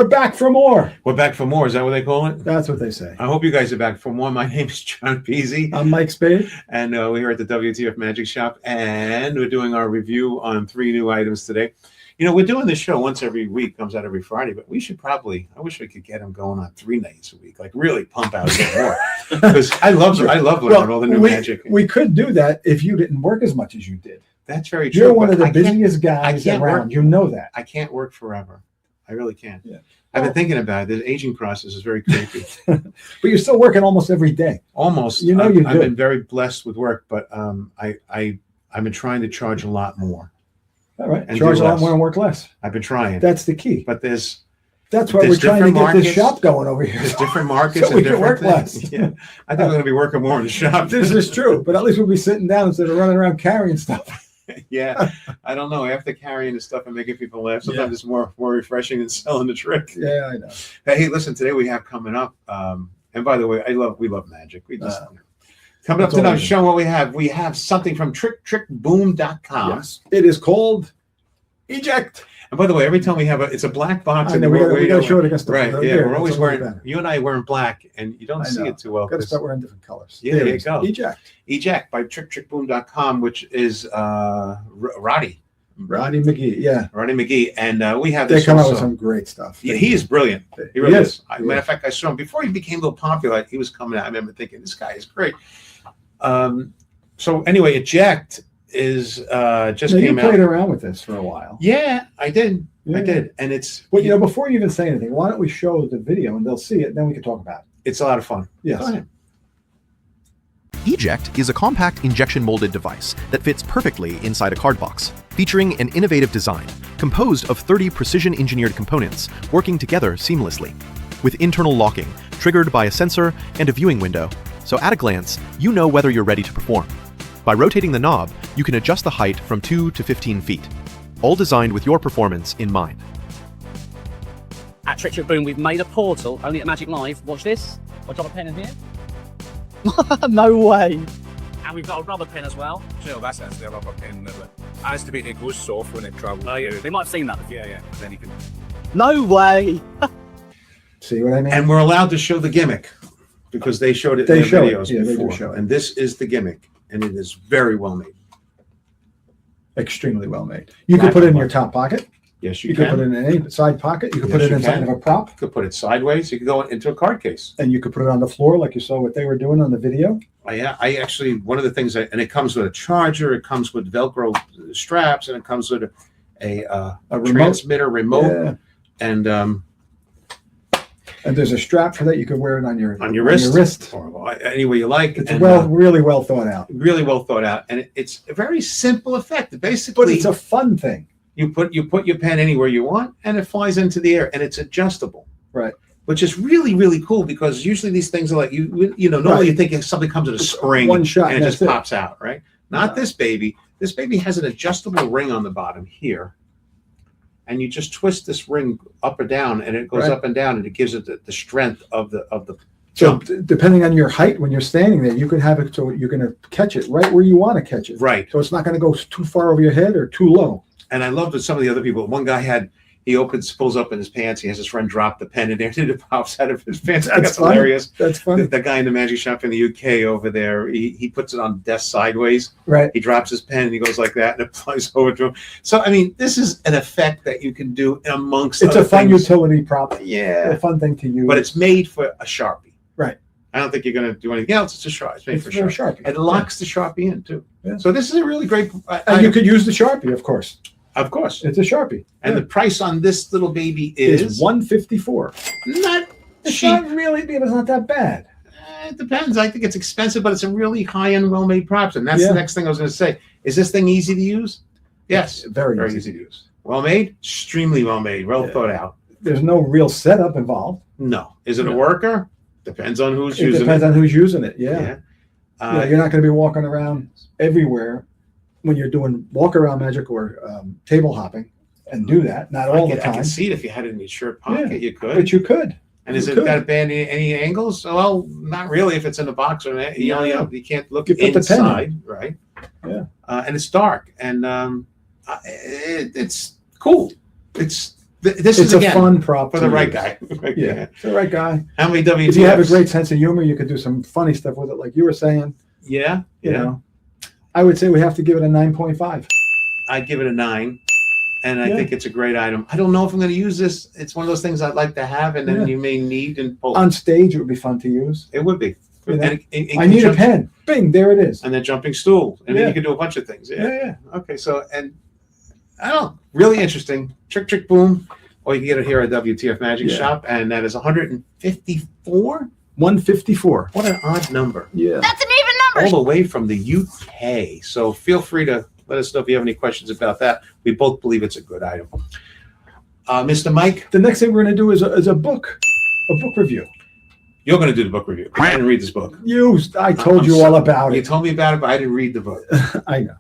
We're back for more. We're back for more. Is that what they call it? That's what they say. I hope you guys are back for more. My name is John Pizzi. I'm Mike Spade. And we're here at the WTF Magic Shop. And we're doing our review on 3 new items today. You know, we're doing this show once every week, comes out every Friday, but we should probably, I wish we could get them going on 3 nights a week, like really pump out a bit more. Because I love learning all the new magic. We could do that if you didn't work as much as you did. That's very true. You're one of the busiest guys around. You know that. I can't work forever. I really can't. Yeah. I've been thinking about it. The aging process is very creepy. But you're still working almost every day. Almost. You know, I've been very blessed with work, but I've been trying to charge a lot more. All right. Charge a lot more and work less. I've been trying. That's the key. But that's why we're trying to get this shop going over here. There's different markets so we and can work different less. Yeah. I think we're going to be working more in the shop. This is true, but at least we'll be sitting down instead of running around carrying stuff. Yeah, I don't know. After carrying the stuff and making people laugh, sometimes it's more refreshing than selling the trick. Yeah, I know. Hey, listen, today we have coming up, and by the way, we love magic. We just coming up tonight's show. What we have something from trickboom.com. Yes, it is called JECT. And by the way, every time we have it's a black box. I know, we got to show it against the right. Yeah, we're always wearing. You and I are wearing black, and you don't see it too well. Got to start wearing different colors. Yeah, there you go. JECT. JECT by trickboom.com, which is Roddy McGee. Yeah, Roddy McGee, and we have. They come out with some great stuff. Yeah, he is brilliant. He really is. Matter of fact, I saw him before he became a little popular. He was coming out. I remember thinking, this guy is great. So anyway, JECT is just came out. You played around with this for a while. Yeah, I did. Yeah. I did, and it's. Well, you know, before you even say anything, why don't we show the video and they'll see it, and then we can talk about it. It's a lot of fun. Yes. Go ahead. JECT is a compact injection molded device that fits perfectly inside a card box, featuring an innovative design composed of 30 precision engineered components working together seamlessly, with internal locking triggered by a sensor and a viewing window, so at a glance, you know whether you're ready to perform. By rotating the knob, you can adjust the height from 2 to 15 feet, all designed with your performance in mind. At Trick Boom, we've made a portal only at Magic Live. Watch this. I'll drop a pen in here. No way. And we've got a rubber pen as well. Sure, that's actually a rubber pen. It has to be, it goes soft when it travels. Oh, yeah. They might have seen that. Yeah. Then you can. No way. See what I mean? And we're allowed to show the gimmick because they showed it in their videos before. They do show it. And this is the gimmick, and it is very well made. Extremely well made. You could put it in your top pocket. Yes, you can. You could put it in any side pocket. You could put it inside of a prop. You could put it sideways. You could go into a card case. And you could put it on the floor like you saw what they were doing on the video. I actually, one of the things, and it comes with a charger, it comes with Velcro straps, and it comes with a transmitter remote. Yeah. And there's a strap for that. You could wear it on your wrist. Or any way you like. It's really well thought out. Really well thought out. And it's a very simple effect. Basically, but it's a fun thing. You put your pen anywhere you want, and it flies into the air, and it's adjustable. Right. Which is really, really cool because usually these things are like normally you think something comes with a spring, one shot, and it just pops out, right? Not this baby. This baby has an adjustable ring on the bottom here, and you just twist this ring up or down, and it goes up and down, and it gives it the strength of the jump. So depending on your height when you're standing there, you can have it so you're going to catch it right where you want to catch it. Right. So it's not going to go too far over your head or too low. And I love that some of the other people. One guy pulls up in his pants. He has his friend drop the pen in there, and it pops out of his pants. That's hilarious. That's funny. The guy in the magic shop in the UK over there, he puts it on the desk sideways. Right. He drops his pen and he goes like that, and it flies over to him. So I mean, this is an effect that you can do amongst. It's a fun utility prop. Yeah, a fun thing to use. But it's made for a Sharpie. Right. I don't think you're going to do anything else. It's a Sharpie. It's made for Sharpie. And it locks the Sharpie in too. Yeah. So this is a really great. And you could use the Sharpie, of course. Of course, it's a Sharpie, and the price on this little baby is $154. Not it's cheap. Not really, it's not that bad. It depends. I think it's expensive, but it's a really high-end, well-made prop. And that's the next thing I was going to say. Is this thing easy to use? Yes, very easy to use. Well made, extremely well made, well thought out. There's no real setup involved. No. Is it a worker? Depends on who's using it. It depends on who's using it. Yeah. You're not going to be walking around everywhere when you're doing walk-around magic or table hopping and do that. Not all the time. I can see it if you had it in your shirt pocket. You could. But you could. And is it got any angles? Well, not really. If it's in a box or you can't look inside, right? Yeah. And it's dark, and it's cool. It's This It's is a again fun prop for to the right use. guy. Yeah, it's the right guy. How many WTFs? If you have a great sense of humor, you could do some funny stuff with it, like you were saying. Yeah. You know, I would say we have to give it a 9.5. I'd give it a 9. And I Yeah. think it's a great item. I don't know if I'm going to use this. It's one of those things I'd like to have, and then Yeah. you may need and pull. On stage, it would be fun to use. It would be. You know, And it I need a conjunction- pen. Bing, there it is. And then jumping stool. And then Yeah. you can do a bunch of things. Yeah. Yeah. Okay. So, and I don't know, really interesting. Trick, trick, boom. Or you can get it here at WTF Magic Yeah. Shop. And that is 154. 154. What an odd number. Yeah. That's an even number. All the way from the UK. So feel free to let us know if you have any questions about that. We both believe it's a good item. Mr. Mike, The next thing we're going to do is a book review. you're going to do the book review. I didn't read this book. I told you all about You it. told me about it, but I didn't read the book. I know.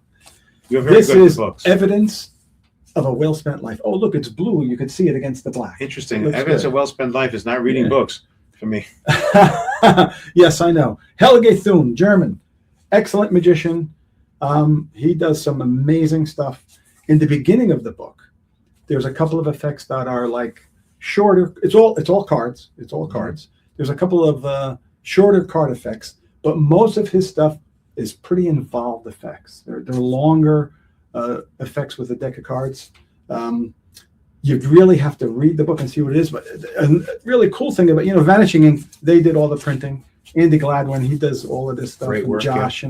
You're very This good with is books. evidence of a well-spent life. Oh, look, it's blue. You can see it against the black. Interesting. Looks Evidence good. of well-spent life is not reading Yeah. books for me. Yes, I know. Helge Thun, German, excellent magician. He does some amazing stuff. In the beginning of the book, there's a couple of effects that are like shorter. It's all cards. It's all cards. There's a couple of shorter card effects, but most of his stuff is pretty involved effects. They're longer effects with a deck of cards. You really have to read the book and see what it is. But a really cool thing about, Vanishing Ink, they did all the printing. Andy Gladwin, he does all of this stuff. Great And work, Josh,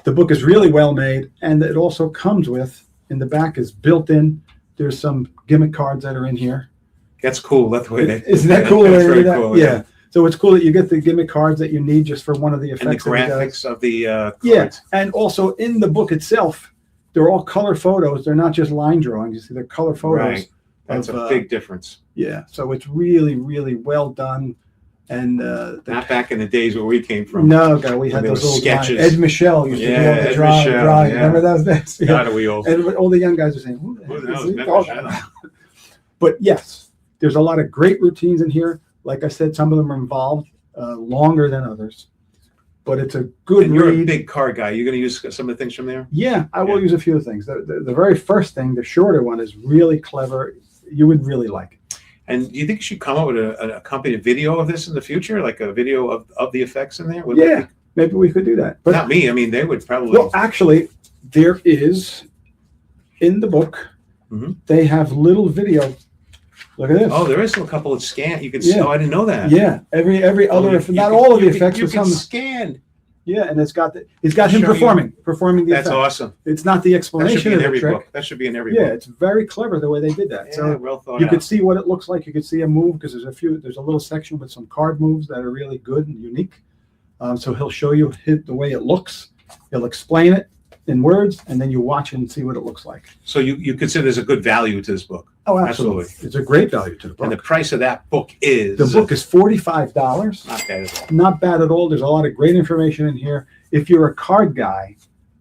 the book is really well made, and it also comes with, in the back is built in. There's some gimmick cards that are in here. That's cool. That's the way they. Isn't that cool? That's They very do that? cool. Yeah. So it's cool that you get the gimmick cards that you need just for one of the And the effects. that he does. graphics of the cards. Yeah, and also in the book itself, they're all color photos. They're not just line drawings. You see, they're color photos. Right. That's of, a big difference. Yeah, so it's really, really well done. And Not back in the days where we came from. no, God, we had They those were little sketches. Ed Michelle used to Yeah, do all the Ed drawing. Michelle, yeah. Remember those days? Yeah. God, are we old? And all the young guys are saying, "Who the Who heck the hell is is he Ed talking Michelle?" about?" But yes, there's a lot of great routines in here. Like I said, some of them are involved, longer than others. But it's a good And you're a read. big card guy. You're going to use some of the things from there? Yeah, I will Yeah. use a few things. The very first thing, the shorter one, is really clever. You would really like it. And do you think you should come up with an accompanied video of this in the future? Like a video of the effects in there? Would that Yeah, be- maybe we could do that. But not me. I mean, they would probably. well, actually, there is in the book. Mhm. They have little video. Look at this. Oh, there is a couple of scan. You can. Yeah. Oh, I didn't know that. Yeah, every Oh, other, you not can- all of the you can- effects, You but can some. scan. Yeah, and it's got him Show you- performing the That's effect. awesome. It's not the That should explanation be of in the every trick. book. That should be in every Yeah, book. it's very clever the way they did that. Yeah, So well thought you out. could see what it looks like. You could see a move because there's a little section with some card moves that are really good and unique. So he'll show you the way it looks. He'll explain it in words, and then you watch it and see what it looks like. So you consider there's a good value to this book. Oh, absolutely. Absolutely. It's a great value to the And the book. price of that book is The book is $45. not bad at all. Not bad at all. There's a lot of great information in here. If you're a card guy,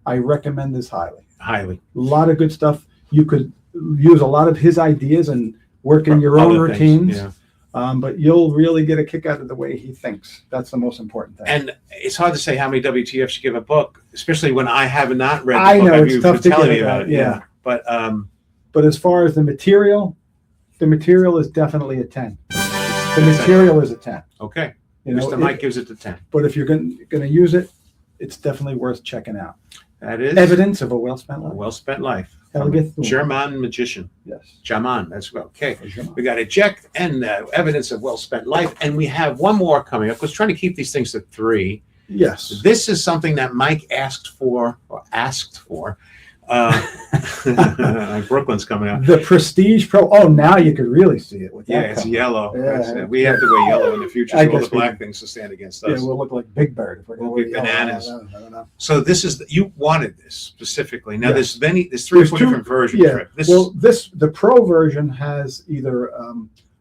I recommend this highly. Highly. A lot of good stuff. You could use a lot of his ideas and work in your own Other things, routines. yeah. But you'll really get a kick out of the way he thinks. That's the most important thing. And it's hard to say how many WTFs you give a book, especially when I have not read the I book. know, I've it's you tough to telling get me it about out, it. yeah. But But as far as the material is definitely a 10. The material is a 10. okay. You know, Mr. Mike gives it to 10. but if you're going to use it, it's definitely worth checking out. That is Evidence of a well-spent a life. well-spent life. Helge Thun. German magician. Yes. Jaman. That's okay. German. We got a JECT and evidence of well-spent life. And we have one more coming up. I was trying to keep these things to 3. Yes. This is something that Mike asked for. Brooklyn's coming out. The Prestige Pro. Oh, now you could really see it with that. Yeah, it's cover. yellow. Yeah, That's it. yeah. We have to wear yellow in the future, I so all guess the we black do. things will stand against Yeah, us. we'll look like Big Bird if we're We'll going be to bananas. I don't know. So this is you wanted this specifically. Now Yes. there's 3 or There's 4 two- different versions. Yeah. Trip. This Well, the Pro version has either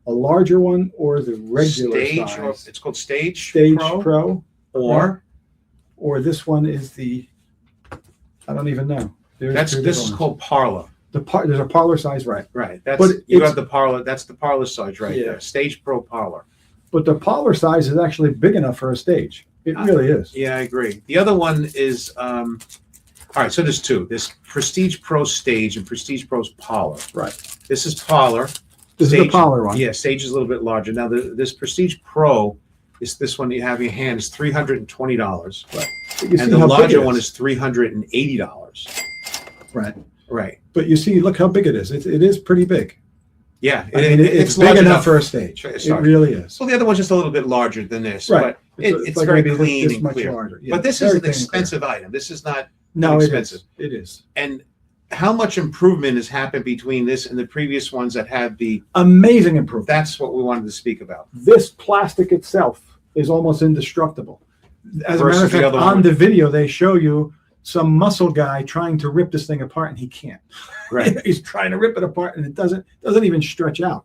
a larger one or the regular stage, or size. it's called Stage Stage Pro, Pro, or this one is the. I don't even know. There's this two is different ones. called Parlor. There's a parlor size, right? Right. That's But you it's- have the Parlor. That's the Parlor size right Yeah. there. Stage Pro Parlor. But the parlor size is actually big enough for a stage. It really is. Yeah, I agree. The other one is all right. So there's 2. There's Prestige Pro Stage and Prestige Pro's Parlor. Right. This is Parlor. This is the Stage- Polar one. Yeah, Stage is a little bit larger. Now, this Prestige Pro is this one you have in your hand is $320, But you see and the how big larger it one is $380. right. Right. But you see, look how big it is. It is pretty big. Yeah, I mean, it's big large enough for a stage. for a It stage. really is. So the other one's just a little bit larger than this, Right. but It's it's like very maybe clean this and much clear. larger. Yeah, But this very is an clean and clear. expensive item. This is not No, it expensive. is. It is. And how much improvement has happened between this and the previous ones that had the? Amazing improvement. That's what we wanted to speak about. This plastic itself is almost indestructible. As a matter Versus of the fact, other on one. the video, they show you some muscle guy trying to rip this thing apart, and he can't. Right. He's trying to rip it apart, and it doesn't even stretch out.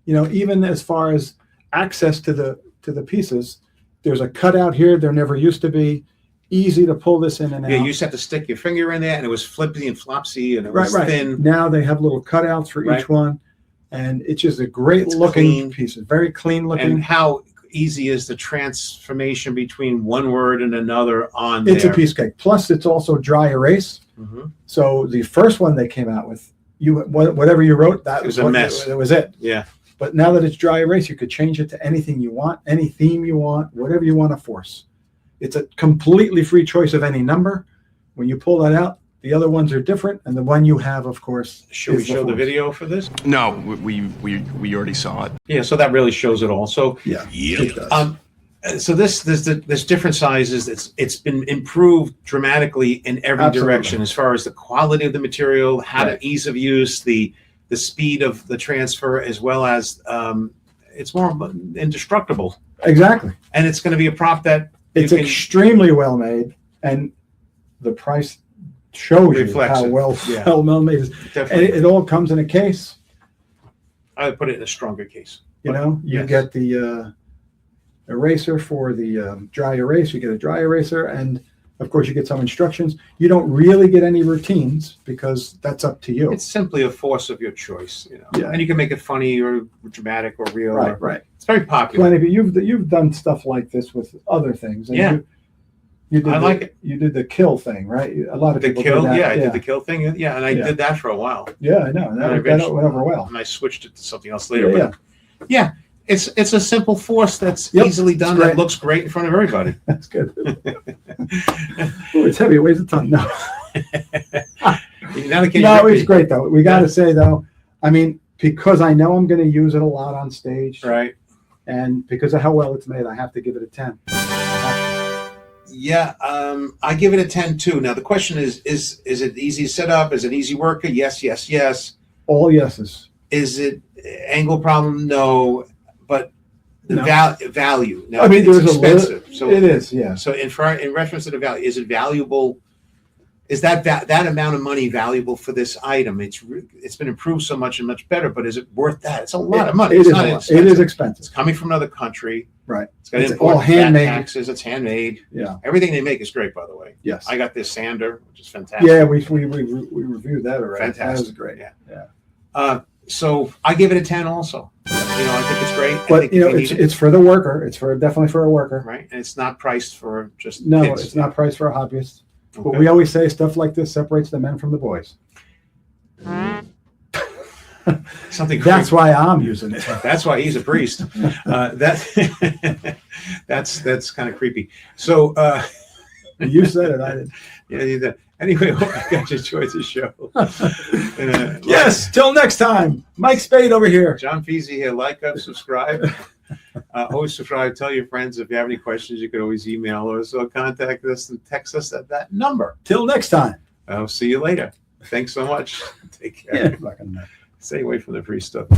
You know, even as far as access to the pieces, there's a cutout here. There never used to be. Easy to pull this in and out. Yeah, you used to have to stick your finger in there, and it was flippy and flopsy, and it right, was right. thin. Now they have little cutouts for Right. each one, and it's just a great It's looking clean. piece. Very clean looking. And how easy is the transformation between one word and another on It's there? a piece cake. Plus, it's also dry erase. Mhm. So the first one they came out with, whatever you wrote, that It was was a mess. That was it. Yeah. But now that it's dry erase, you could change it to anything you want, any theme you want, whatever you want to force. It's a completely free choice of any number. When you pull that out, the other ones are different, and the one you have, of course, Should we is show the force. video for this? No, we already saw it. Yeah, so that really shows it all. So, Yeah, it does. so there's different sizes. It's been improved dramatically in every Absolutely. direction as far as the quality of the material, how Right. to ease of use, the speed of the transfer, as well as it's more indestructible, Exactly. and it's going to be a prop that It's you can extremely well made, and the price shows you Reflects how it. well Yeah. well made it is. And definitely. it all comes in a case. I would put it in a stronger case. You know, you Yes. get the eraser for the dry erase. You get a dry eraser, and of course, you get some instructions. You don't really get any routines because that's up to you. It's simply a force of your choice, you know. Yeah. And you can make it funny or dramatic or real. Right, or- right. It's very popular. Plenty, but you've done stuff like this with other things. And Yeah. you did I like it. You did the kill thing, right? A lot of The people kill, did that. yeah, I did the kill thing, yeah, and I Yeah. did that for a while, Yeah, I know. And That eventually- went over well. and I switched it to something else later. Yeah, But yeah, it's a simple force that's Yep, easily done. it's That great. looks great in front of everybody. that's good. Oh, it's heavy. It weighs a ton. No. Now they can No, rip it's it. great though. We got Yeah. to say though, I mean, because I know I'm going to use it a lot on stage, Right? and because of how well it's made, I have to give it a 10. Yeah, I give it a 10 too. Now the question is it easy to set up? Is it easy worker? Yes, yes, yes. All yeses. Is it angle problem? No, but the No. value. Now, I mean, it's there's expensive. a little. It is, yeah. So in reference to the value, is it valuable? Is that amount of money valuable for this item? It's been improved so much and much better, but is it worth that? It's a lot of money. It It's is. not It is inexpensive. It's expensive. coming from another country. Right. It's got It's import all handmade. taxes. It's handmade. Yeah. Everything they make is great, by the way. Yes. I got this sander, which is fantastic. Yeah, we reviewed that already. That Fantastic. was great. Yeah. So I give it a 10 also. You know, I think it's great. I But think you know, if it's need it, it's for the worker. It's definitely for a worker. right, and it's not priced for just No, kids. it's not priced for a hobbyist. But Okay. we always say stuff like this separates the men from the boys. Something That's why I'm using it. That's why he's a priest. That's kind of creepy. So You said it. I didn't. yeah. Anyway, hope you guys enjoyed the show. Yes. Till next time. Mike Spade over here. John Pizzi here. Like us, subscribe. Always subscribe. Tell your friends if you have any questions. You can always email us or contact us and text us at that number. Till next time. I'll see you later. Thanks so much. Take care. Yeah. Fucking Stay away from the free stuff.